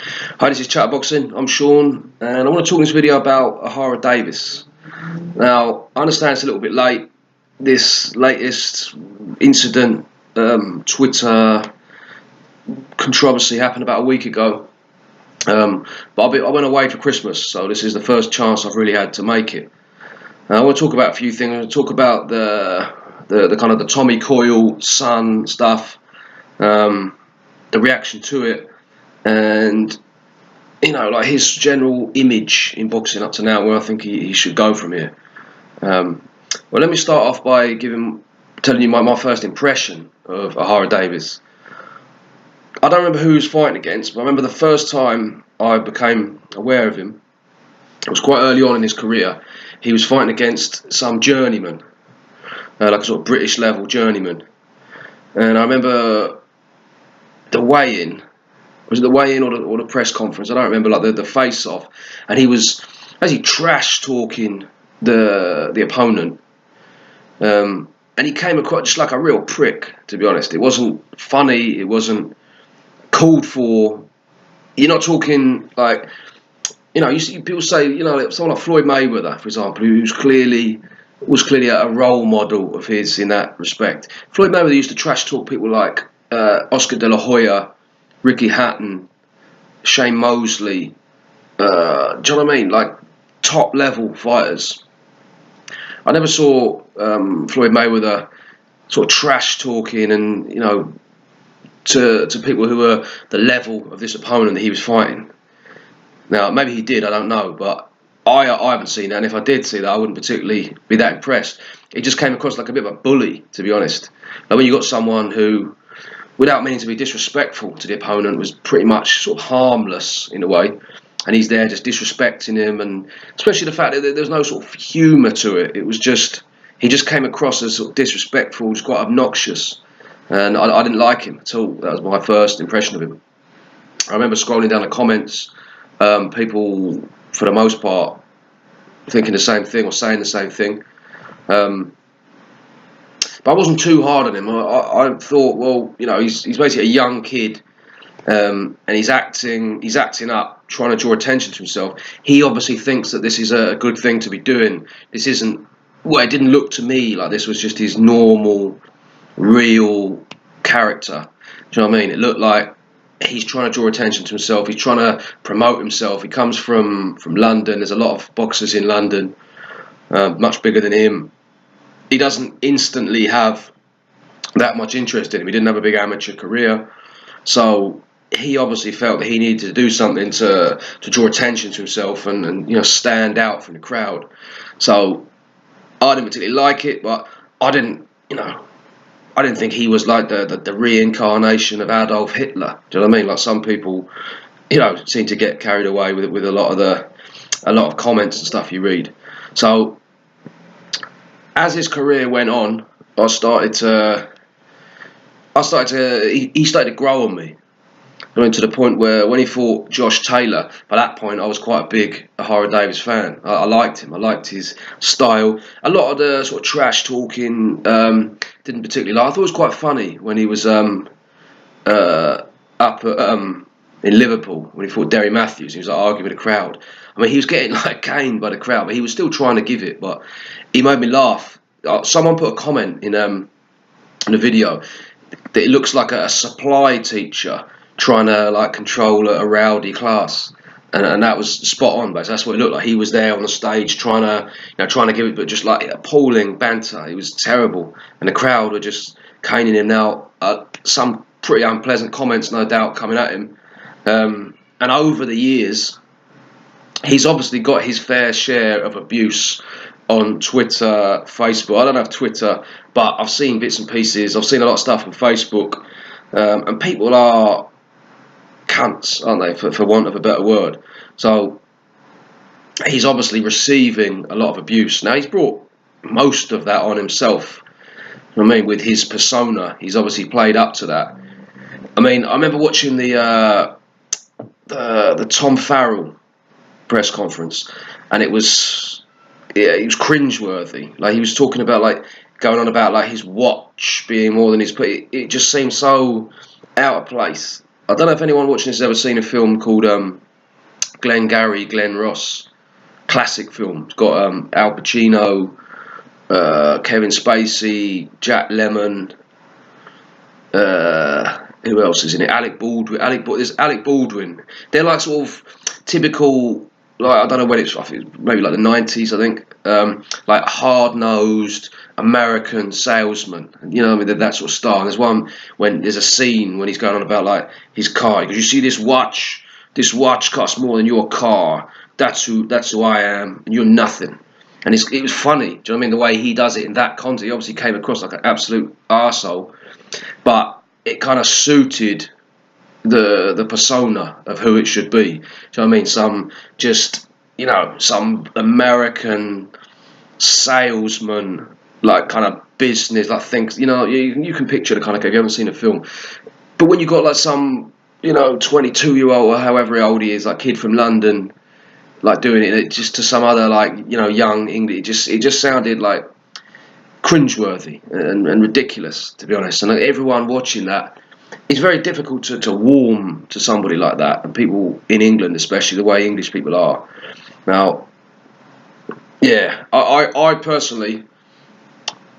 Hi, this is Chatterboxing. I'm Sean, and I want to talk in this video about Ohara Davies. Now, I understand it's a little bit late. This latest incident, Twitter controversy happened about a week ago. But I went away for Christmas, so this is the first chance I've really had to make it. I want to talk about a few things. I want to talk about the kind of the Tommy Coyle son stuff, the reaction to it, and like his general image in boxing up to now, where I think he should go from here. Well, let me start off by telling you my first impression of Ohara Davies. I don't remember who he was fighting against, but I remember the first time I became aware of him. It was quite early on in his career. He was fighting against some journeyman, like a sort of British level journeyman. And I remember the weigh-in. Was it the weigh-in or the press conference? I don't remember, like the face-off. And he was basically trash talking the opponent. And he came across just like a real prick, to be honest. It wasn't funny. It wasn't called for. You're not talking like, you see people say, someone like Floyd Mayweather, for example, who was clearly a role model of his in that respect. Floyd Mayweather used to trash talk people like Oscar De La Hoya, Ricky Hatton, Shane Mosley. Do you know what I mean? Like top level fighters. I never saw Floyd Mayweather sort of trash talking and to people who were the level of this opponent that he was fighting. Now maybe he did, I don't know, but I haven't seen that. And if I did see that, I wouldn't particularly be that impressed. It just came across like a bit of a bully, to be honest. Like when you got someone who, without meaning to be disrespectful to the opponent, was pretty much sort of harmless in a way, and he's there just disrespecting him, and especially the fact that there's no sort of humour to it. It was just, he just came across as sort of disrespectful, just quite obnoxious, and I didn't like him at all. That was my first impression of him. I remember scrolling down the comments, people for the most part thinking the same thing or saying the same thing. But I wasn't too hard on him. I thought, well, he's basically a young kid, and he's acting up, trying to draw attention to himself. He obviously thinks that this is a good thing to be doing. This isn't. Well, it didn't look to me like this was just his normal, real character. Do you know what I mean? It looked like he's trying to draw attention to himself. He's trying to promote himself. He comes from London. There's a lot of boxers in London, much bigger than him. He doesn't instantly have that much interest in him. He didn't have a big amateur career, so he obviously felt that he needed to do something to draw attention to himself and stand out from the crowd. So I didn't particularly like it, but I didn't think he was like the reincarnation of Adolf Hitler. Do you know what I mean? Like some people, seem to get carried away with a lot of comments and stuff you read. So as his career went on, he started to grow on me. I mean, to the point where when he fought Josh Taylor, by that point I was quite a big Ohara Davies fan. I liked him. I liked his style. A lot of the sort of trash talking didn't particularly like. I thought it was quite funny when he was up in Liverpool when he fought Derry Matthews. He was like arguing with the crowd. I mean, he was getting like caned by the crowd, but he was still trying to give it. But he made me laugh. Someone put a comment in the video that it looks like a supply teacher trying to like control a rowdy class, and that was spot on. But that's what it looked like. He was there on the stage trying to give it, but just like appalling banter. It was terrible, and the crowd were just caning him. Now, some pretty unpleasant comments, no doubt, coming at him. And over the years, he's obviously got his fair share of abuse on Twitter, Facebook. I don't have Twitter, but I've seen bits and pieces. I've seen a lot of stuff on Facebook, and people are cunts, aren't they, for want of a better word. So he's obviously receiving a lot of abuse. Now, he's brought most of that on himself. I mean, with his persona, he's obviously played up to that. I mean, I remember watching the Tom Farrell press conference, and it was cringeworthy. Like, he was talking about going on about his watch being more than his. It just seemed so out of place. I don't know if anyone watching this has ever seen a film called Glengarry Glen Ross. Classic film. It's got Al Pacino, Kevin Spacey, Jack Lemmon. Who else is in it? Alec Baldwin. There's Alec Baldwin. They're like sort of typical. Like I don't know when it's. I think it's maybe like the 90s. I think like hard-nosed American salesman. You know, I mean that sort of style. And there's one when there's a scene when he's going on about like his car. Because you see this watch. This watch costs more than your car. That's who I am, and you're nothing. And it was funny. Do you know what I mean? The way he does it in that context, he obviously came across like an absolute arsehole, but it kind of suited the persona of who it should be. Do you know what I mean? Some American salesman, like kind of business, like thinks, you can picture the kind of guy. If you haven't seen a film, but when you got like some, 22-year-old or however old he is, like kid from London, like doing it just to some other like young English, it just sounded like cringeworthy and ridiculous, to be honest. And like, everyone watching that, it's very difficult to warm to somebody like that, and people in England especially, the way English people are now. Yeah, I personally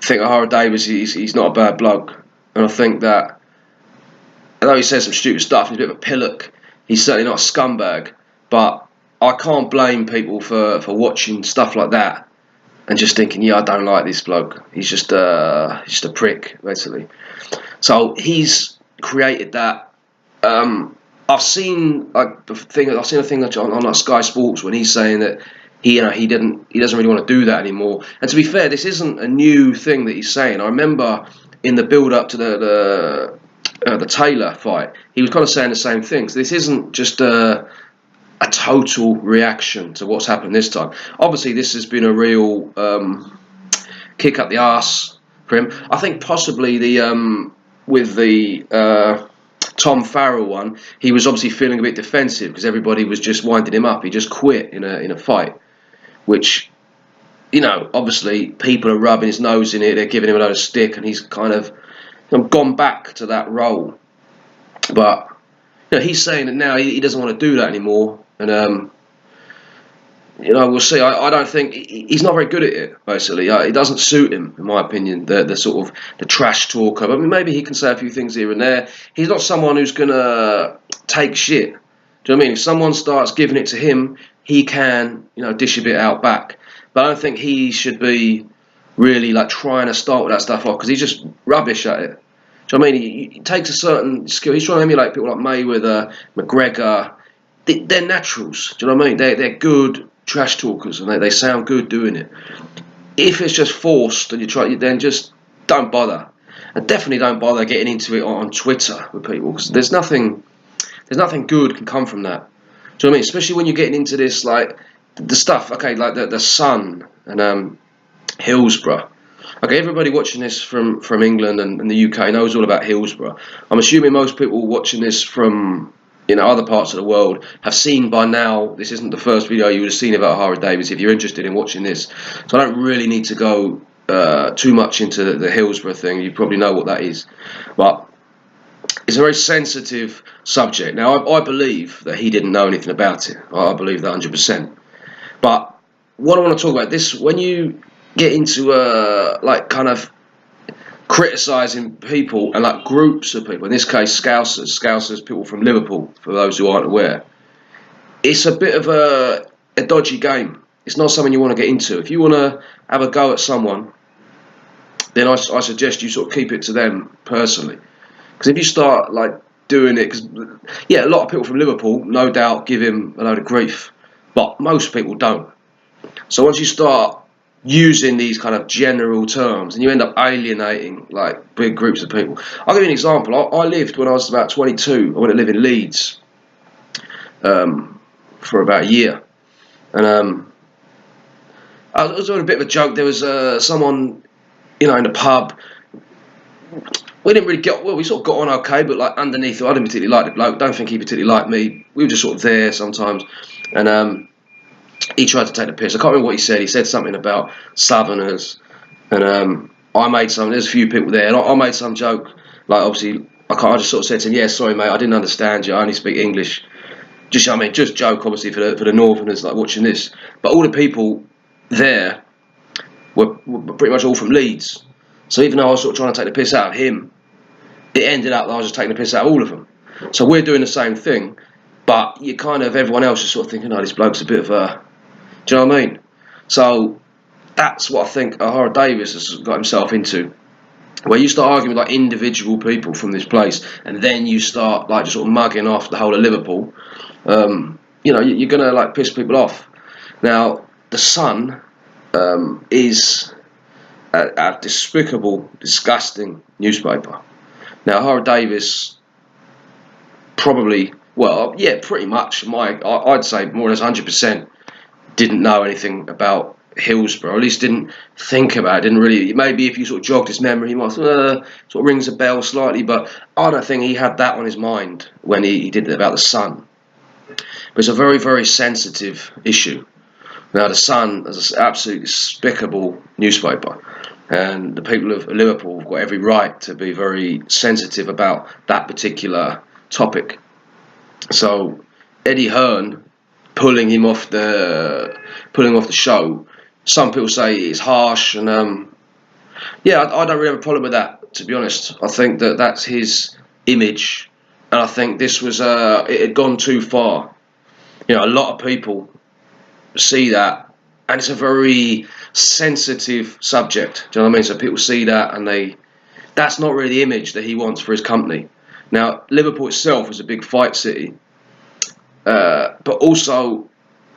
think Ohara Davies, he's not a bad bloke, and I think that although he says some stupid stuff, he's a bit of a pillock, he's certainly not a scumbag. But I can't blame people for watching stuff like that and just thinking, yeah, I don't like this bloke. He's just a prick, basically. So he's created that. I've seen a thing on like Sky Sports when he's saying that he doesn't really want to do that anymore. And to be fair, this isn't a new thing that he's saying. I remember in the build up to the Taylor fight, he was kind of saying the same thing. So this isn't just a total reaction to what's happened this time. Obviously, this has been a real kick up the arse for him. I think possibly with the Tom Farrell one, he was obviously feeling a bit defensive because everybody was just winding him up. He just quit in a fight, which, obviously people are rubbing his nose in it. They're giving him a load of stick, and he's kind of gone back to that role. But he's saying that now he doesn't want to do that anymore. And we'll see. I don't think he's not very good at it. Basically, it doesn't suit him, in my opinion. The sort of the trash talker. I mean, maybe he can say a few things here and there. He's not someone who's gonna take shit. Do you know what I mean? If someone starts giving it to him, he can dish a bit out back. But I don't think he should be really like trying to start with that stuff off, because he's just rubbish at it. Do you know what I mean? He takes a certain skill. He's trying to emulate people like Mayweather, McGregor. They're naturals. Do you know what I mean? They're good trash talkers, and they sound good doing it. If it's just forced and then just don't bother, and definitely don't bother getting into it on Twitter with people, because there's nothing good can come from that. Do you know what I mean? Especially when you're getting into this, like the stuff. Okay, like the Sun and Hillsborough. Okay, everybody watching this from England and the UK knows all about Hillsborough. I'm assuming most people watching this from other parts of the world have seen by now. This isn't the first video you would have seen about Ohara Davies if you're interested in watching this. So I don't really need to go too much into the Hillsborough thing. You probably know what that is. But it's a very sensitive subject. Now, I believe that he didn't know anything about it. I believe that 100%. But what I want to talk about, this, when you get into like kind of criticising people and like groups of people, in this case Scousers, people from Liverpool, for those who aren't aware, it's a bit of a dodgy game. It's not something you want to get into. If you want to have a go at someone, then I suggest you sort of keep it to them personally. Because if you start like doing it, because a lot of people from Liverpool no doubt give him a load of grief, but most people don't. So once you start using these kind of general terms, and you end up alienating like big groups of people. I'll give you an example. I lived, when I was about 22, I went to live in Leeds for about a year, and I was doing a bit of a joke. There was someone in the pub. We didn't really get well. We sort of got on okay, but like underneath, I didn't particularly like the bloke. Don't think he particularly liked me. We were just sort of there sometimes, and he tried to take the piss. I can't remember what he said. He said something about Southerners, and I made some. There's a few people there, and I made some joke, like obviously I just sort of said to him, "Yeah, sorry, mate, I didn't understand you. I only speak English." Just, I mean, just joke, obviously, for the Northerners like watching this. But all the people there were pretty much all from Leeds. So even though I was sort of trying to take the piss out of him, it ended up that I was just taking the piss out of all of them. So we're doing the same thing, but you kind of, everyone else is sort of thinking, "Oh, this bloke's a bit of a," do you know what I mean? So that's what I think Ohara Davies has got himself into, where you start arguing with like individual people from this place, and then you start like just sort of mugging off the whole of Liverpool. You're gonna like piss people off. Now, the Sun is a despicable, disgusting newspaper. Now, Ohara Davies probably, well, yeah, pretty much. I'd say more or less 100% didn't know anything about Hillsborough, or at least didn't think about it, didn't really. Maybe if you sort of jogged his memory, he might sort of rings a bell slightly, but I don't think he had that on his mind when he did it about the Sun. But it's a very, very sensitive issue. Now, the Sun is an absolutely despicable newspaper, and the people of Liverpool have got every right to be very sensitive about that particular topic. So, Eddie Hearn pulling off the show. Some people say it's harsh, and I don't really have a problem with that. To be honest, I think that that's his image, and I think this was it had gone too far. A lot of people see that, and it's a very sensitive subject. Do you know what I mean? So people see that, and that's not really the image that he wants for his company. Now, Liverpool itself is a big fight city, but also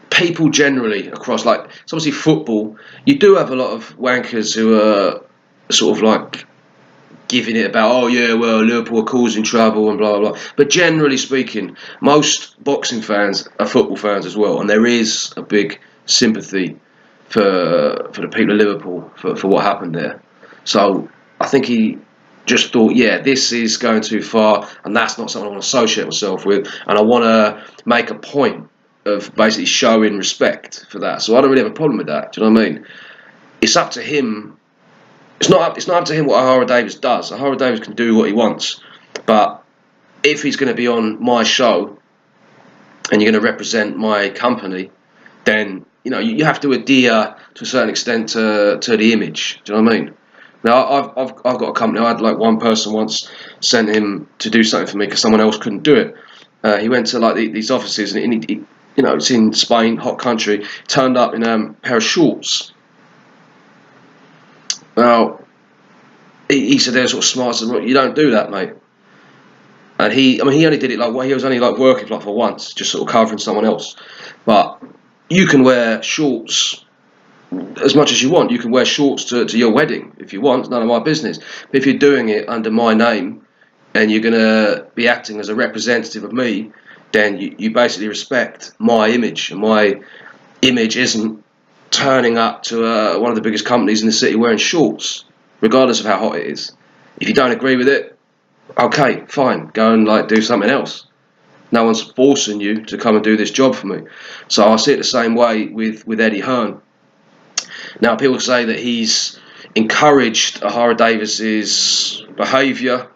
people generally across, like, it's obviously football. You do have a lot of wankers who are sort of like giving it about, oh yeah, well, Liverpool are causing trouble and blah blah blah. But generally speaking, most boxing fans are football fans as well, and there is a big sympathy for the people of Liverpool for what happened there. So I think he just thought, yeah, this is going too far, and that's not something I want to associate myself with, and I want to make a point of basically showing respect for that. So I don't really have a problem with that. Do you know what I mean? It's up to him. It's not up to him what Ohara Davies does. Ohara Davies can do what he wants, but if he's going to be on my show and you're going to represent my company, then you have to adhere to a certain extent to the image. Do you know what I mean? Now I've got a company. I had like one person once sent him to do something for me because someone else couldn't do it. He went to like these offices, and he it's in Spain, hot country. Turned up in a pair of shorts. Now, he said they're sort of smart. I said, "Well, you don't do that, mate." And he only did it he was only like working for once, just sort of covering someone else. But you can wear shorts as much as you want. You can wear shorts to your wedding if you want. It's none of my business. But if you're doing it under my name and you're going to be acting as a representative of me, then you basically respect my image. And my image isn't turning up to one of the biggest companies in the city wearing shorts, regardless of how hot it is. If you don't agree with it, okay, fine, go and do something else. No one's forcing you to come and do this job for me. So I see it the same way with Eddie Hearn. Now, people say that he's encouraged Ohara Davies's behaviour.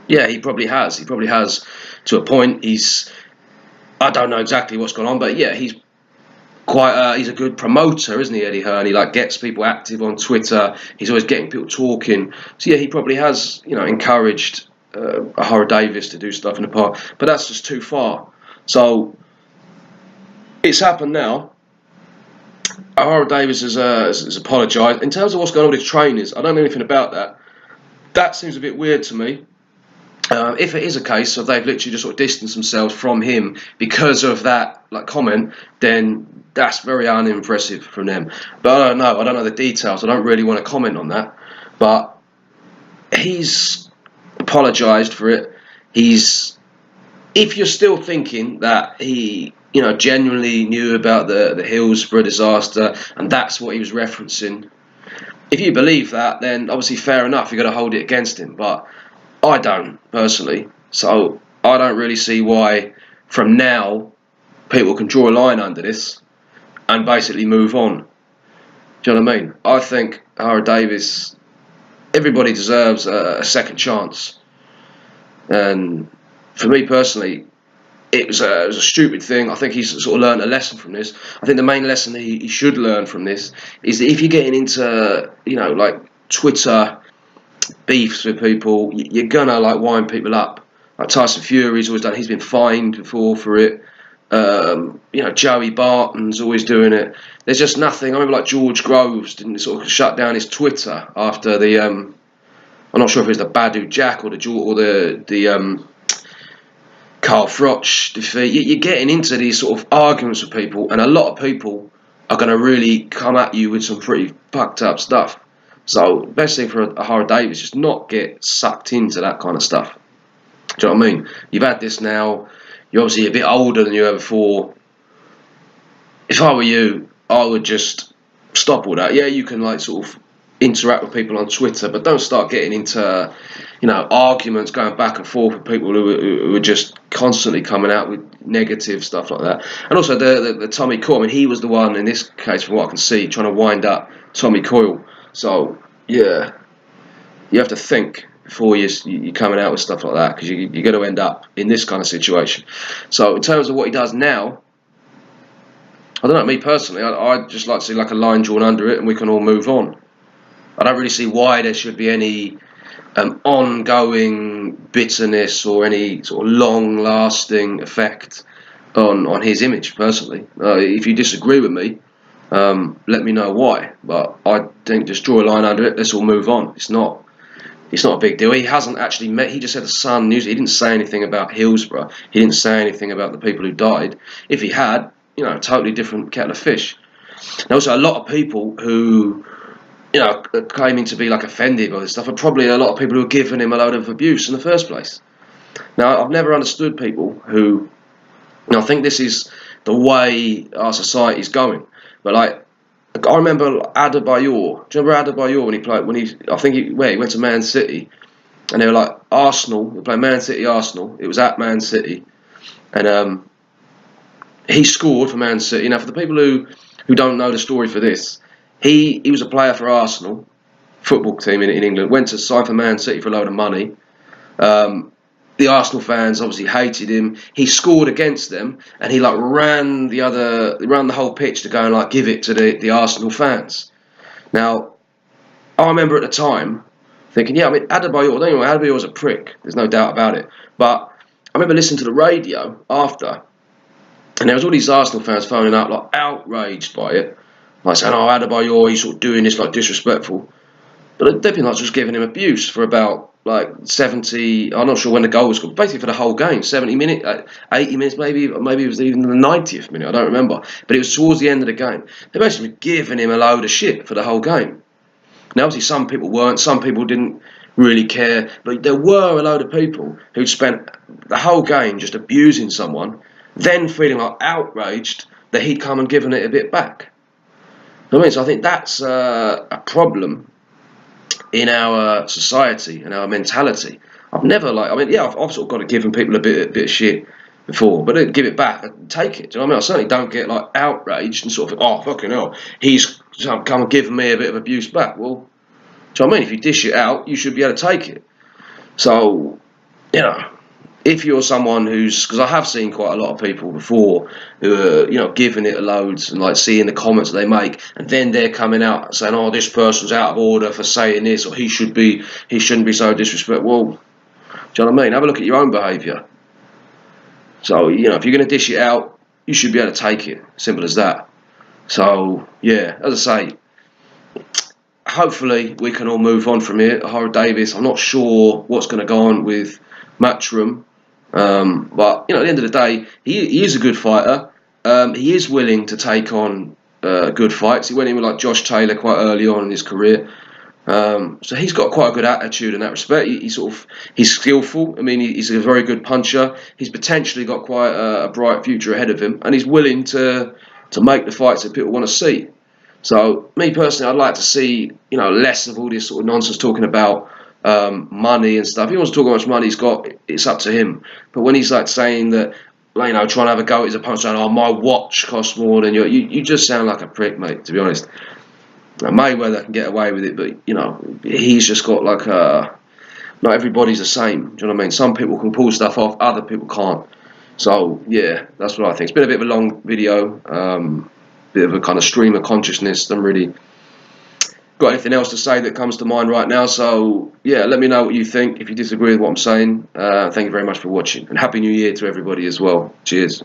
Yeah, he probably has. He probably has to a point. I don't know exactly what's gone on, but yeah, he's he's a good promoter, isn't he, Eddie Hearn? He gets people active on Twitter. He's always getting people talking. So yeah, he probably has, encouraged Ohara Davies to do stuff in the past, but that's just too far. So it's happened now. Ohara Davies has apologised. In terms of what's going on with his trainers, I don't know anything about that. That seems a bit weird to me. If it is a case of they've literally just sort of distanced themselves from him because of that comment, then that's very unimpressive from them. But I don't know. I don't know the details. I don't really want to comment on that. But he's apologised for it. If you're still thinking that he, genuinely knew about the Hillsborough disaster and that's what he was referencing, if you believe that, then obviously fair enough. You've got to hold it against him. But I don't, personally. So I don't really see why, from now, people can draw a line under this and basically move on. Do you know what I mean? I think Ohara Davies, everybody deserves a second chance. And for me personally, it was a stupid thing. I think he's sort of learned a lesson from this. I think the main lesson he should learn from this is that if you're getting into, like Twitter beefs with people, you're gonna like wind people up. Like Tyson Fury's always done. He's been fined before for it. Joey Barton's always doing it. There's just nothing. I remember like George Groves didn't sort of shut down his Twitter after the. I'm not sure if it was the Badu Jack or the Carl Froch defeat. You're getting into these sort of arguments with people, and a lot of people are going to really come at you with some pretty fucked up stuff. So, best thing for Ohara Davies is just not get sucked into that kind of stuff. Do you know what I mean? You've had this now. You're obviously a bit older than you were before. If I were you, I would just stop all that. Yeah, you can like sort of interact with people on Twitter, but don't start getting into arguments, going back and forth with people who are just constantly coming out with negative stuff like that. And also the Tommy Coyle. I mean, he was the one in this case, from what I can see, trying to wind up Tommy Coyle. So yeah, you have to think before you're coming out with stuff like that, because you're going to end up in this kind of situation. So in terms of what he does now, I don't know. Me personally, I'd just like to see like a line drawn under it, and we can all move on. I don't really see why there should be any ongoing bitterness or any sort of long-lasting effect on his image. Personally, if you disagree with me, let me know why. But I think just draw a line under it. Let's all move on. It's not a big deal. He hasn't actually met. He just had the Sun news. He didn't say anything about Hillsborough. He didn't say anything about the people who died. If he had, totally different kettle of fish. There also a lot of people who claiming to be like offended by this stuff, are probably a lot of people who are giving him a load of abuse in the first place. Now, I've never understood people who, I think this is the way our society is going. But like, I remember Adebayor. Do you remember Adebayor when he played? I think he went to Man City, and they were like Arsenal. They played Man City, Arsenal. It was at Man City, and he scored for Man City. Now, for the people who don't know the story for this. He was a player for Arsenal, football team in England, went to sign for Man City for a load of money. The Arsenal fans obviously hated him. He scored against them, and he like ran the whole pitch to go and like give it to the Arsenal fans. Now, I remember at the time thinking, yeah, I mean, Adebayor was a prick. There's no doubt about it. But I remember listening to the radio after, and there was all these Arsenal fans phoning up like outraged by it. Like saying, oh, Adebayor, he's sort of doing this like disrespectful. But they've been like just giving him abuse for about like 70, I'm not sure when the goal was scored, basically for the whole game, 70 minutes, 80 minutes maybe it was even the 90th minute, I don't remember. But it was towards the end of the game. They basically were giving him a load of shit for the whole game. Now obviously some people weren't, some people didn't really care, but there were a load of people who'd spent the whole game just abusing someone, then feeling like outraged that he'd come and given it a bit back. So I think that's a problem in our society and our mentality. I've never I've sort of got to give people a bit of shit before, but give it back, take it. Do you know what I mean? I certainly don't get like outraged and sort of oh fucking hell, he's come and given me a bit of abuse back. Well, do you know what I mean? If you dish it out, you should be able to take it. So if you're someone because I have seen quite a lot of people before who are, giving it loads and like seeing the comments they make, and then they're coming out saying, oh, this person's out of order for saying this, or he shouldn't be so disrespectful. Well, do you know what I mean? Have a look at your own behaviour. So, if you're going to dish it out, you should be able to take it. Simple as that. So, yeah, as I say, hopefully we can all move on from here. Ohara Davies, I'm not sure what's going to go on with Matchroom. But at the end of the day, he is a good fighter. He is willing to take on good fights. He went in with like Josh Taylor quite early on in his career, so he's got quite a good attitude in that respect. He's skillful. I mean, he's a very good puncher. He's potentially got quite a bright future ahead of him, and he's willing to make the fights that people want to see. So me personally, I'd like to see less of all this sort of nonsense talking about money and stuff. If he wants to talk how much money he's got, it's up to him. But when he's like saying that, trying to have a go at his opponent, saying, "Oh, my watch costs more than you just sound like a prick, mate. To be honest, Mayweather can get away with it, but he's just got like not everybody's the same. Do you know what I mean? Some people can pull stuff off, other people can't. So yeah, that's what I think. It's been a bit of a long video, bit of a kind of stream of consciousness. Don't really got anything else to say that comes to mind right now. So yeah, let me know what you think if you disagree with what I'm saying. Thank you very much for watching, and Happy New Year to everybody as well. Cheers.